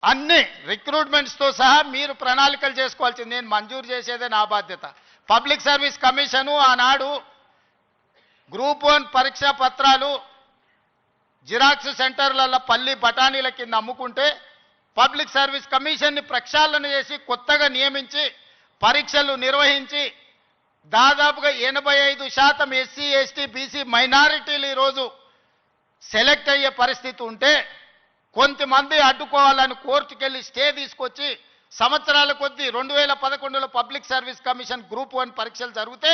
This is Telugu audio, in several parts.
అన్ని రిక్రూట్మెంట్స్తో సహా మీరు ప్రణాళికలు చేసుకోవాల్సింది. నేను మంజూరు చేసేదే నా బాధ్యత. పబ్లిక్ సర్వీస్ కమిషను ఆనాడు గ్రూప్ 1 పరీక్షా పత్రాలు జిరాక్స్ సెంటర్లలో పల్లి బఠానీల కింద అమ్ముకుంటే పబ్లిక్ సర్వీస్ కమిషన్ని ప్రక్షాళన చేసి కొత్తగా నియమించి పరీక్షలు నిర్వహించి దాదాపుగా 85% ఎస్సీ ఎస్టీ బీసీ మైనారిటీలు ఈరోజు సెలెక్ట్ అయ్యే పరిస్థితి ఉంటే కొంతమంది అడ్డుకోవాలని కోర్టుకెళ్ళి స్టే తీసుకొచ్చి సంవత్సరాల కొద్దీ 2011లో పబ్లిక్ సర్వీస్ కమిషన్ గ్రూప్ 1 పరీక్షలు జరిగితే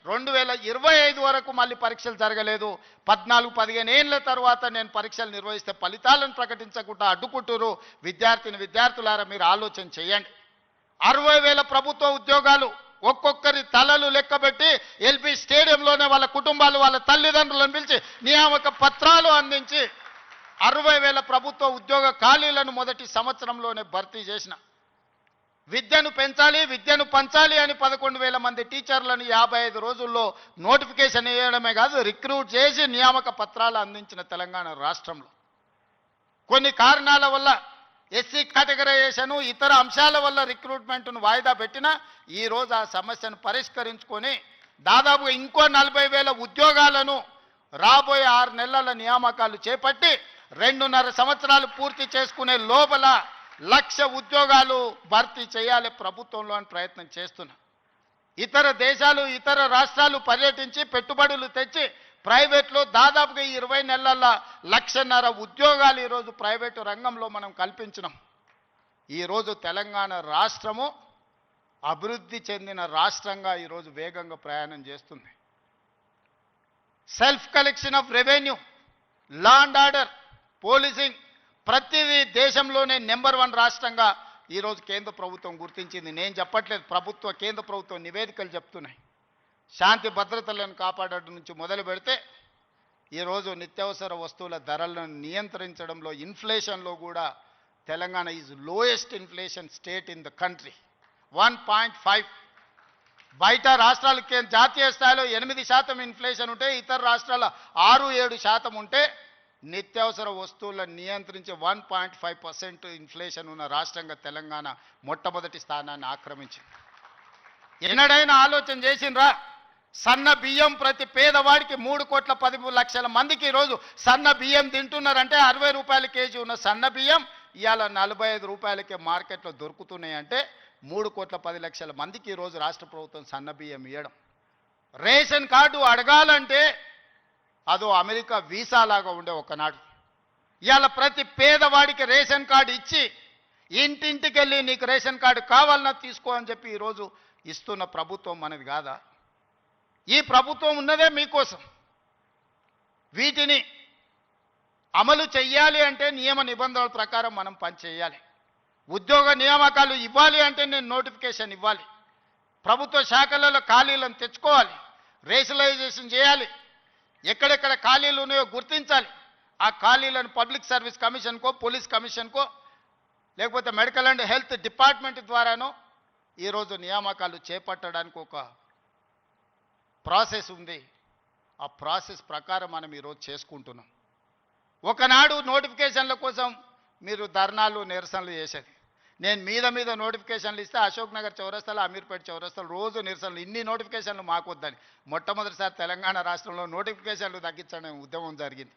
2025 వరకు మళ్ళీ పరీక్షలు జరగలేదు. 14-15 ఏళ్ల తర్వాత నేను పరీక్షలు నిర్వహిస్తే ఫలితాలను ప్రకటించకుండా అడ్డుకుంటున్నారు. విద్యార్థులారా మీరు ఆలోచన చేయండి. 60,000 ప్రభుత్వ ఉద్యోగాలు ఒక్కొక్కరి తలలు లెక్కబెట్టి ఎల్బీ స్టేడియంలోనే వాళ్ళ కుటుంబాలు వాళ్ళ తల్లిదండ్రులను పిలిచి నియామక పత్రాలు అందించి 60,000 ప్రభుత్వ ఉద్యోగ ఖాళీలను మొదటి సంవత్సరంలోనే భర్తీ చేసిన. విద్యను పెంచాలి, విద్యను పంచాలి అని 11,000 మంది టీచర్లను 55 రోజుల్లో నోటిఫికేషన్ ఇవ్వడమే కాదు రిక్రూట్ చేసి నియామక పత్రాలు అందించిన తెలంగాణ రాష్ట్రంలో కొన్ని కారణాల వల్ల ఎస్సీ కేటగరైజేషన్ ఇతర అంశాల వల్ల రిక్రూట్మెంట్ను వాయిదా పెట్టినా ఈరోజు ఆ సమస్యను పరిష్కరించుకొని దాదాపుగా ఇంకో 40,000 ఉద్యోగాలను రాబోయే 6 నెలల నియామకాలు చేపట్టి 2.5 సంవత్సరాలు పూర్తి చేసుకునే లోపల 1,00,000 ఉద్యోగాలు భర్తీ చేయాలి ప్రభుత్వంలో అని ప్రయత్నం చేస్తున్నా. ఇతర దేశాలు ఇతర రాష్ట్రాలు పర్యటించి పెట్టుబడులు తెచ్చి ప్రైవేట్లో దాదాపుగా 20 నెలల 1,50,000 ఉద్యోగాలు ఈరోజు ప్రైవేటు రంగంలో మనం కల్పించినాం. ఈరోజు తెలంగాణ రాష్ట్రము అభివృద్ధి చెందిన రాష్ట్రంగా ఈరోజు వేగంగా ప్రయాణం చేస్తుంది. Self collection of revenue, law and order, policing ప్రతిదీ దేశంలోనే నెంబర్ 1 రాష్ట్రంగా ఈరోజు కేంద్ర ప్రభుత్వం గుర్తించింది. నేను చెప్పట్లేదు, కేంద్ర ప్రభుత్వం నివేదికలు చెప్తున్నాయి. శాంతి భద్రతలను కాపాడడం నుంచి మొదలు పెడితే ఈరోజు నిత్యావసర వస్తువుల ధరలను నియంత్రించడంలో ఇన్ఫ్లేషన్లో కూడా Telangana is lowest inflation state in the country. 1.5. బయట రాష్ట్రాలకి జాతీయ స్థాయిలో 8% ఇన్ఫ్లేషన్ ఉంటే ఇతర రాష్ట్రాల 6-7% ఉంటే నిత్యావసర వస్తువులను నియంత్రించి 1.5% ఇన్ఫ్లేషన్ ఉన్న రాష్ట్రంగా తెలంగాణ మొట్టమొదటి స్థానాన్ని ఆక్రమించింది. ఎన్నడైనా ఆలోచన చేసిండ్రా? సన్న బియ్యం ప్రతి పేదవాడికి 3,10,00,000 మందికి ఈరోజు సన్న బియ్యం తింటున్నారంటే 60 రూపాయల కేజీ ఉన్న సన్న బియ్యం ఇవాళ 45 రూపాయలకే మార్కెట్లో దొరుకుతున్నాయి. అంటే 3,10,00,000 మందికి ఈరోజు రాష్ట్ర ప్రభుత్వం సన్న బియ్యం ఇవ్వడం. రేషన్ కార్డు అడగాలంటే అదో అమెరికా వీసా లాగా ఉండే ఒకనాడు. ఇవాళ ప్రతి పేదవాడికి రేషన్ కార్డు ఇచ్చి ఇంటింటికి వెళ్ళి నీకు రేషన్ కార్డు కావాలన్నా తీసుకో అని చెప్పి ఈరోజు ఇస్తున్న ప్రభుత్వం మనది కాదా? ఈ ప్రభుత్వం ఉన్నదే మీకోసం. వీటిని అమలు చెయ్యాలి అంటే నియమ నిబంధనల ప్రకారం మనం పనిచేయాలి. ఉద్యోగ నియామకాలు ఇవ్వాలి అంటే నేను నోటిఫికేషన్ ఇవ్వాలి. ప్రభుత్వ శాఖలలో ఖాళీలను తెచ్చుకోవాలి, రేషనలైజేషన్ చేయాలి, ఎక్కడెక్కడ ఖాళీలు ఉన్నాయో గుర్తించాలి. ఆ ఖాళీలను పబ్లిక్ సర్వీస్ కమిషన్కో, పోలీస్ కమిషన్కో, లేకపోతే మెడికల్ అండ్ హెల్త్ డిపార్ట్మెంట్ ద్వారానో ఈరోజు నియామకాలు చేపట్టడానికి ఒక ప్రాసెస్ ఉంది. ఆ ప్రాసెస్ ప్రకారం మనం ఈరోజు చేసుకుంటున్నాం. ఒకనాడు నోటిఫికేషన్ల కోసం మీరు ధర్నాలు నిరసనలు చేసేది. నేను మీద నోటిఫికేషన్లు ఇస్తే అశోక్ నగర్ చౌరస్తాలో, అమీర్పేట చౌరస్తాలో రోజు నిరసనలు. ఇన్ని నోటిఫికేషన్లు మాకు వద్దని మొట్టమొదటిసారి తెలంగాణ రాష్ట్రంలో నోటిఫికేషన్లు తగ్గించడం ఉద్యమం జరిగింది.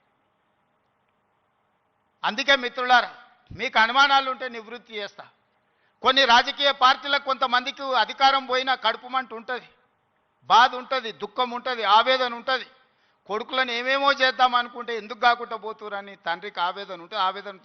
అందుకే మిత్రులారా, మీకు అనుమానాలు ఉంటే నివృత్తి చేస్తా. కొన్ని రాజకీయ పార్టీలకు కొంతమందికి అధికారం పోయినా కడుపుమంట ఉంటుంది, బాధ ఉంటుంది, దుఃఖం ఉంటుంది, ఆవేదన ఉంటుంది. కొడుకులను ఏమేమో చేద్దాం అనుకుంటే ఎందుకు కాకుండా పోతురని తండ్రికి ఆవేదన ఉంటుంది. ఆవేదనతో